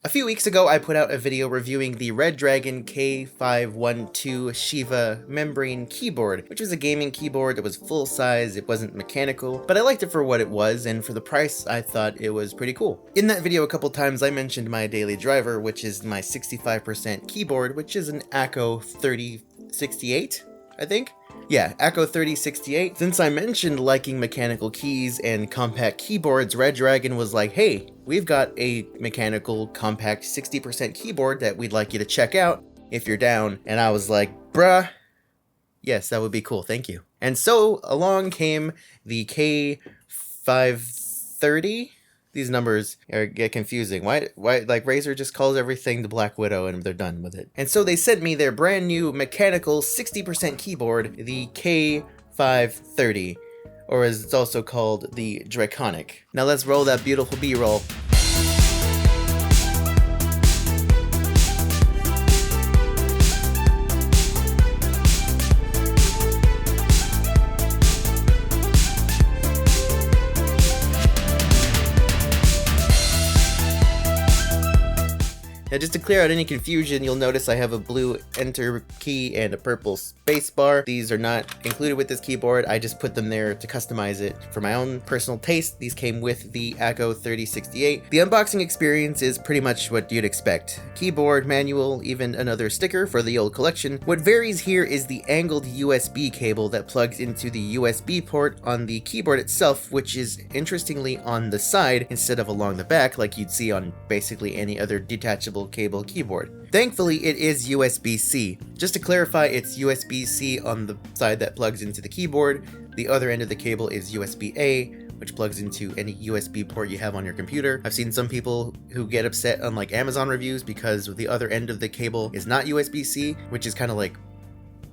A few weeks ago, I put out a video reviewing the Redragon K512 Shiva membrane keyboard, which was a gaming keyboard that was full size. It wasn't mechanical, but I liked it for what it was, and for the price, I thought it was pretty cool. In that video a couple times, I mentioned my daily driver, which is my 65% keyboard, which is an Acco 3068, I think? Yeah, Acco 3068. Since I mentioned liking mechanical keys and compact keyboards, Redragon was like, hey, we've got a mechanical compact 60% keyboard that we'd like you to check out if you're down. And I was like, bruh, yes, that would be cool, thank you. And so along came the K530. These numbers get confusing. Why, like, Razer just calls everything the Black Widow and they're done with it. And so they sent me their brand new mechanical 60% keyboard, the K530, or as it's also called, the Draconic. Now let's roll that beautiful B-roll. Now just to clear out any confusion, you'll notice I have a blue enter key and a purple space bar. These are not included with this keyboard. I just put them there to customize it for my own personal taste. These came with the Acco 3068. The unboxing experience is pretty much what you'd expect. Keyboard, manual, even another sticker for the old collection. What varies here is the angled USB cable that plugs into the USB port on the keyboard itself, which is interestingly on the side instead of along the back like you'd see on basically any other detachable cable keyboard. Thankfully, it is USB-C. Just to clarify, it's USB-C on the side that plugs into the keyboard. The other end of the cable is USB-A, which plugs into any USB port you have on your computer. I've seen some people who get upset on like Amazon reviews because the other end of the cable is not USB-C, which is kind of like,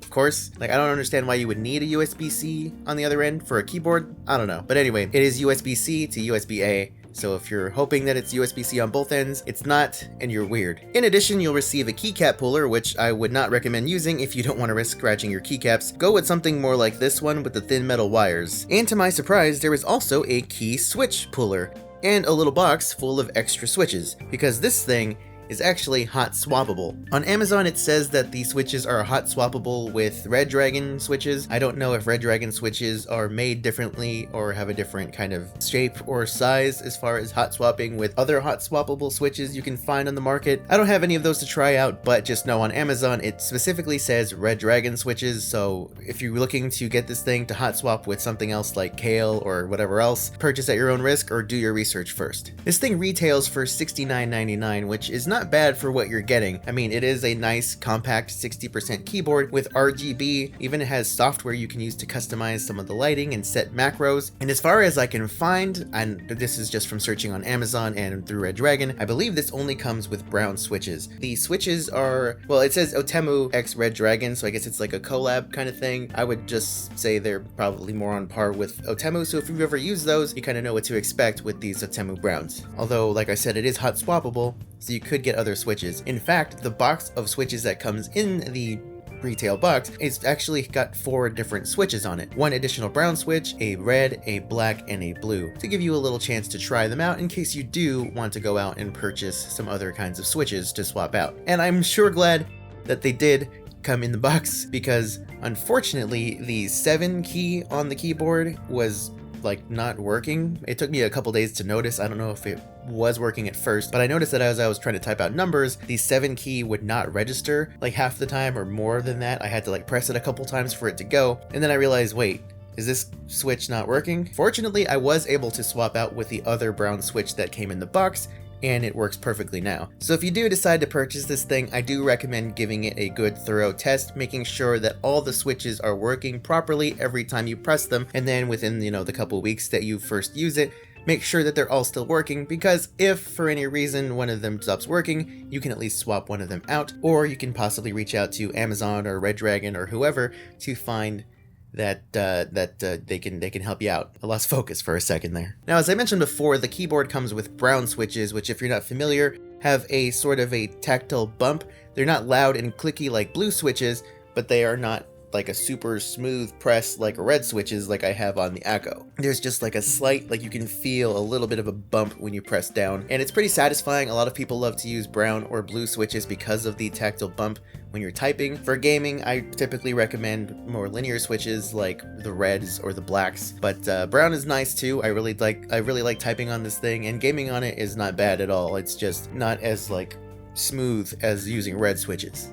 of course, like I don't understand why you would need a USB-C on the other end for a keyboard. I don't know. But anyway, it is USB-C to USB-A. So if you're hoping that it's USB-C on both ends, it's not, and you're weird. In addition, you'll receive a keycap puller, which I would not recommend using if you don't want to risk scratching your keycaps. Go with something more like this one with the thin metal wires. And to my surprise, there is also a key switch puller, and a little box full of extra switches, because this thing is actually hot swappable. On Amazon it says that the switches are hot swappable with Redragon switches. I don't know if Redragon switches are made differently or have a different kind of shape or size as far as hot swapping with other hot swappable switches you can find on the market. I don't have any of those to try out, but just know on Amazon it specifically says Redragon switches, so if you're looking to get this thing to hot swap with something else like Kale or whatever else, purchase at your own risk or do your research first. This thing retails for $69.99, which is not bad for what you're getting. I mean, it is a nice compact 60% keyboard with RGB, even has software you can use to customize some of the lighting and set macros. And as far as I can find, and this is just from searching on Amazon and through Redragon, I believe this only comes with brown switches. The switches are, well, it says Otemu x Redragon, so I guess it's like a collab kind of thing. I would just say they're probably more on par with Otemu, so if you've ever used those, you kind of know what to expect with these Otemu browns. Although, like I said, it is hot swappable, so you could get other switches. In fact, the box of switches that comes in the retail box, it's actually got 4 different switches on it. 1 additional brown switch, a red, a black, and a blue, to give you a little chance to try them out in case you do want to go out and purchase some other kinds of switches to swap out. And I'm sure glad that they did come in the box, because unfortunately the 7 key on the keyboard was like not working. It took me a couple days to notice. I don't know if it was working at first, but I noticed that as I was trying to type out numbers, the 7 key would not register like half the time or more than that. I had to like press it a couple times for it to go. And then I realized, wait, is this switch not working? Fortunately, I was able to swap out with the other brown switch that came in the box, and it works perfectly now. So if you do decide to purchase this thing, I do recommend giving it a good thorough test, making sure that all the switches are working properly every time you press them, and then within, the couple weeks that you first use it, make sure that they're all still working, because if for any reason one of them stops working, you can at least swap one of them out, or you can possibly reach out to Amazon or Redragon or whoever to find that they can help you out. I lost focus for a second there. Now, as I mentioned before, the keyboard comes with brown switches, which if you're not familiar, have a sort of a tactile bump. They're not loud and clicky like blue switches, but they are not like a super smooth press like red switches like I have on the Echo. There's just like a slight, like you can feel a little bit of a bump when you press down, and it's pretty satisfying. A lot of people love to use brown or blue switches because of the tactile bump when you're typing. For gaming, I typically recommend more linear switches like the reds or the blacks, but brown is nice too. I really like typing on this thing, and gaming on it is not bad at all. It's just not as like smooth as using red switches.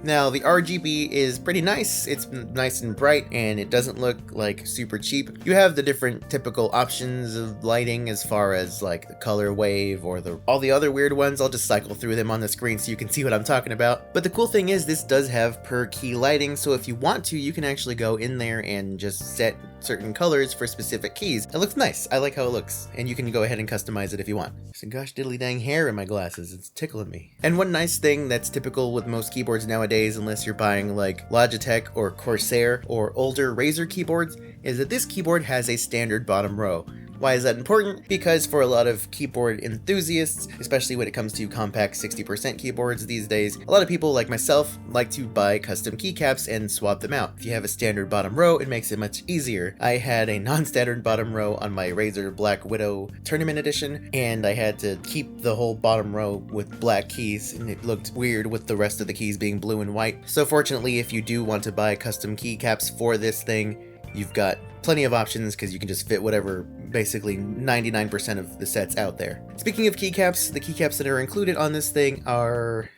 Now the RGB is pretty nice. It's nice and bright, and it doesn't look like super cheap. You have the different typical options of lighting as far as like the color wave or all the other weird ones. I'll just cycle through them on the screen so you can see what I'm talking about. But the cool thing is this does have per key lighting, so if you want to, you can actually go in there and just set certain colors for specific keys. It looks nice. I like how it looks, and you can go ahead and customize it if you want. There's a gosh diddly dang hair in my glasses. It's tickling me. And one nice thing that's typical with most keyboards nowadays, unless you're buying like Logitech or Corsair or older Razer keyboards, is that this keyboard has a standard bottom row. Why is that important? Because for a lot of keyboard enthusiasts, especially when it comes to compact 60% keyboards these days, a lot of people like myself like to buy custom keycaps and swap them out. If you have a standard bottom row, it makes it much easier. I had a non-standard bottom row on my Razer Black Widow Tournament Edition, and I had to keep the whole bottom row with black keys, and it looked weird with the rest of the keys being blue and white. So fortunately, if you do want to buy custom keycaps for this thing, you've got plenty of options because you can just fit whatever, basically 99% of the sets out there. Speaking of keycaps, the keycaps that are included on this thing are...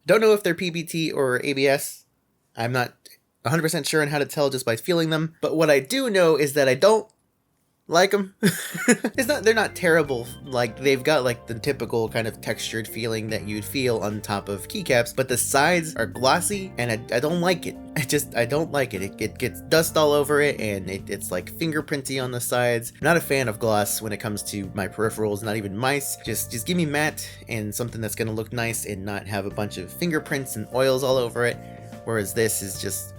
don't know if they're PBT or ABS. I'm not 100% sure on how to tell just by feeling them, but what I do know is that I don't like them. They're not terrible. Like, they've got like the typical kind of textured feeling that you'd feel on top of keycaps, but the sides are glossy, and I don't like it. I don't like it. It gets dust all over it, and it's like fingerprinty on the sides. I'm not a fan of gloss when it comes to my peripherals, not even mice. Just give me matte and something that's gonna look nice and not have a bunch of fingerprints and oils all over it, whereas this is just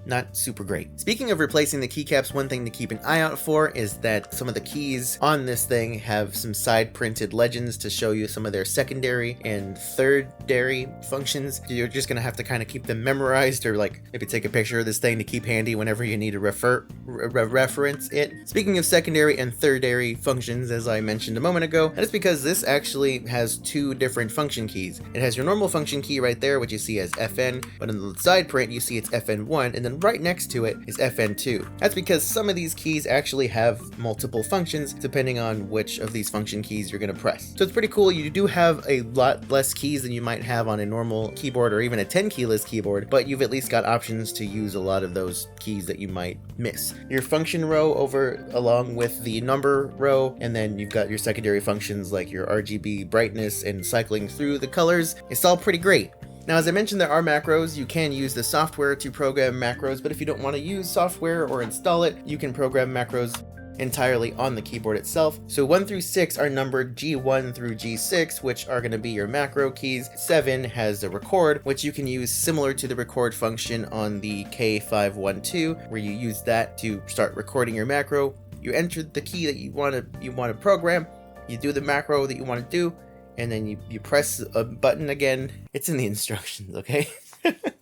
not super great. Speaking of replacing the keycaps, one thing to keep an eye out for is that some of the keys on this thing have some side printed legends to show you some of their secondary and thirdary functions. You're just gonna have to kind of keep them memorized, or like maybe take a picture of this thing to keep handy whenever you need to reference it. Speaking of secondary and thirdary functions, as I mentioned a moment ago, that is because this actually has two different function keys. It has your normal function key right there, which you see as FN, but in the side print you see it's FN1, and then right next to it is FN2. That's because some of these keys actually have multiple functions depending on which of these function keys you're going to press. So it's pretty cool. You do have a lot less keys than you might have on a normal keyboard or even a 10 keyless keyboard, but you've at least got options to use a lot of those keys that you might miss. Your function row over along with the number row, and then you've got your secondary functions like your RGB brightness and cycling through the colors. It's all pretty great. Now, as I mentioned, there are macros. You can use the software to program macros, but if you don't want to use software or install it, you can program macros entirely on the keyboard itself. So 1 through 6 are numbered G1 through G6, which are going to be your macro keys. 7 has the record, which you can use similar to the record function on the K512, where you use that to start recording your macro. You enter the key that you want to program, you do the macro that you want to do, and then you press a button again. It's in the instructions, okay?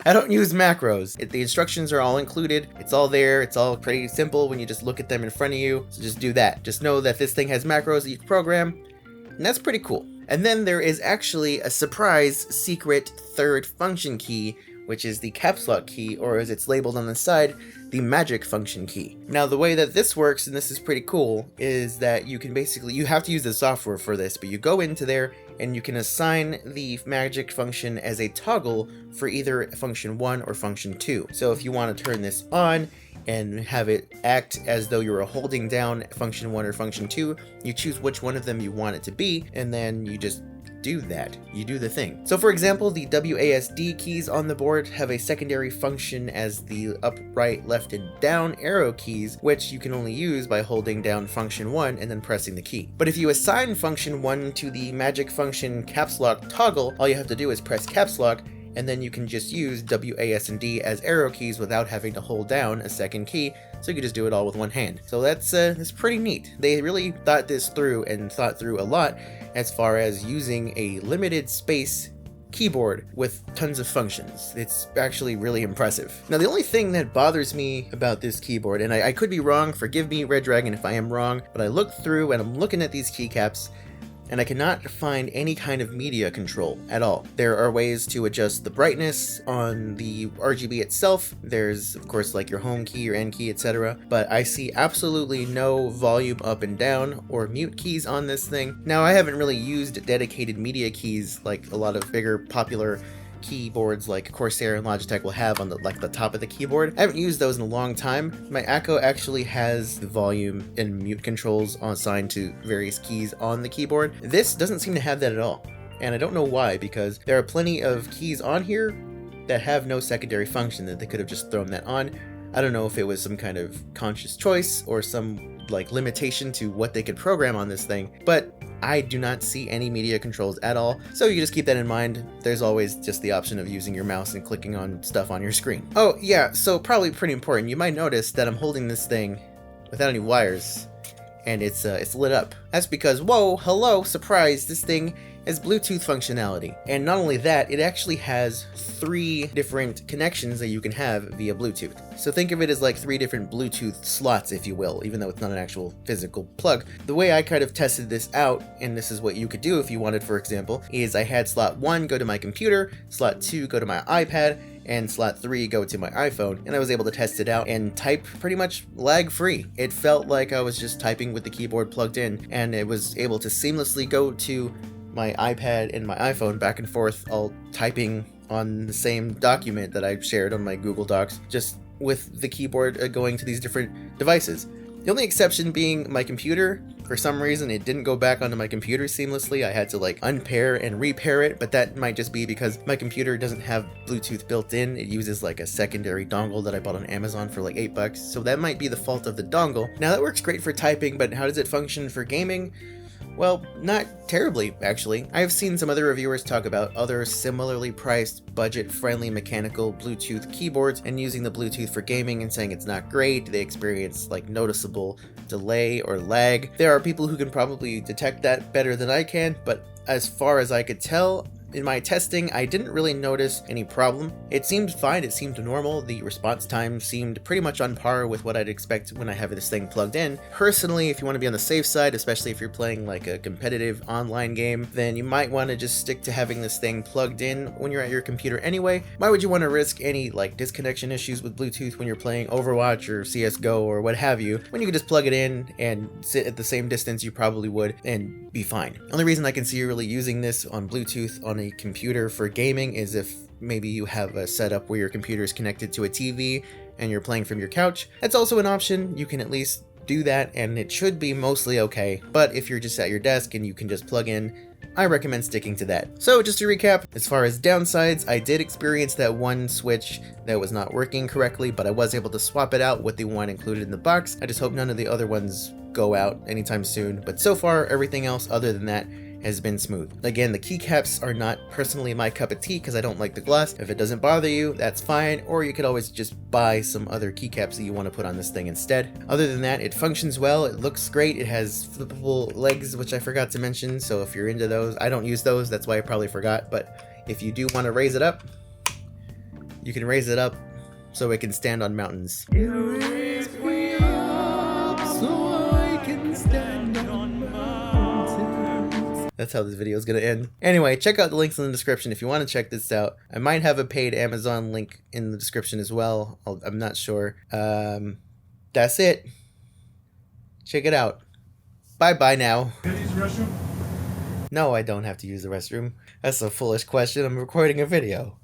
I don't use macros. The instructions are all included. It's all there. It's all pretty simple when you just look at them in front of you. So just do that. Just know that this thing has macros that you can program, and that's pretty cool. And then there is actually a surprise secret third function key, which is the caps lock key, or as it's labeled on the side, the magic function key. Now, the way that this works, and this is pretty cool, is that you can basically, you have to use the software for this, but you go into there and you can assign the magic function as a toggle for either function 1 or function 2. So if you want to turn this on and have it act as though you were holding down function 1 or function 2, you choose which one of them you want it to be, and then you just do that. You do the thing. So for example, the WASD keys on the board have a secondary function as the up, right, left, and down arrow keys, which you can only use by holding down function 1 and then pressing the key. But if you assign function 1 to the magic function caps lock toggle, all you have to do is press caps lock, and then you can just use W, A, S, and D as arrow keys without having to hold down a second key, so you can just do it all with one hand. So that's pretty neat. They really thought this through and thought through a lot as far as using a limited space keyboard with tons of functions. It's actually really impressive. Now, the only thing that bothers me about this keyboard, and I could be wrong, forgive me Redragon if I am wrong, but I looked through and I'm looking at these keycaps and I cannot find any kind of media control at all. There are ways to adjust the brightness on the RGB itself. There's, of course, like your home key, your end key, etc. But I see absolutely no volume up and down or mute keys on this thing. Now, I haven't really used dedicated media keys like a lot of bigger popular keyboards like Corsair and Logitech will have on the top of the keyboard. I haven't used those in a long time. My Echo actually has the volume and mute controls assigned to various keys on the keyboard. This doesn't seem to have that at all, and I don't know why, because there are plenty of keys on here that have no secondary function that they could have just thrown that on. I don't know if it was some kind of conscious choice or some like limitation to what they could program on this thing, but I do not see any media controls at all, so you just keep that in mind. There's always just the option of using your mouse and clicking on stuff on your screen. Oh yeah, so probably pretty important, you might notice that I'm holding this thing without any wires, and it's lit up. That's because, whoa, hello, surprise, this thing has Bluetooth functionality. And not only that, it actually has 3 different connections that you can have via Bluetooth. So think of it as like 3 different Bluetooth slots, if you will, even though it's not an actual physical plug. The way I kind of tested this out, and this is what you could do if you wanted, for example, is I had slot 1 go to my computer, slot 2 go to my iPad, and slot 3 go to my iPhone, and I was able to test it out and type pretty much lag-free. It felt like I was just typing with the keyboard plugged in, and it was able to seamlessly go to my iPad and my iPhone back and forth, all typing on the same document that I shared on my Google Docs, just with the keyboard going to these different devices. The only exception being my computer. For some reason, it didn't go back onto my computer seamlessly. I had to like unpair and repair it, but that might just be because my computer doesn't have Bluetooth built in. It uses like a secondary dongle that I bought on Amazon for like $8, so that might be the fault of the dongle. Now, that works great for typing, but how does it function for gaming? Well, not terribly, actually. I've seen some other reviewers talk about other similarly priced, budget-friendly mechanical Bluetooth keyboards and using the Bluetooth for gaming and saying it's not great. They experience like noticeable delay or lag. There are people who can probably detect that better than I can, but as far as I could tell, in my testing, I didn't really notice any problem. It seemed fine, it seemed normal. The response time seemed pretty much on par with what I'd expect when I have this thing plugged in. Personally, if you want to be on the safe side, especially if you're playing like a competitive online game, then you might want to just stick to having this thing plugged in when you're at your computer anyway. Why would you want to risk any like disconnection issues with Bluetooth when you're playing Overwatch or CSGO or what have you, when you can just plug it in and sit at the same distance you probably would and be fine. Only reason I can see you really using this on Bluetooth on a computer for gaming is if maybe you have a setup where your computer is connected to a TV and you're playing from your couch. That's also an option. You can at least do that and it should be mostly okay. But if you're just at your desk and you can just plug in, I recommend sticking to that. So just to recap, as far as downsides, I did experience that one switch that was not working correctly, but I was able to swap it out with the one included in the box. I just hope none of the other ones go out anytime soon. But so far, everything else other than that has been smooth. Again, the keycaps are not personally my cup of tea because I don't like the gloss. If it doesn't bother you, that's fine, or you could always just buy some other keycaps that you want to put on this thing instead. Other than that, it functions well, it looks great, it has flippable legs, which I forgot to mention, so if you're into those, I don't use those, that's why I probably forgot, but if you do want to raise it up, you can raise it up so it can stand on mountains. You raise me up so I can stand on mountains. That's how this video is going to end. Anyway, check out the links in the description if you want to check this out. I might have a paid Amazon link in the description as well. I'm not sure. That's it. Check it out. Bye-bye now. Can I use the restroom? No, I don't have to use the restroom. That's a foolish question. I'm recording a video.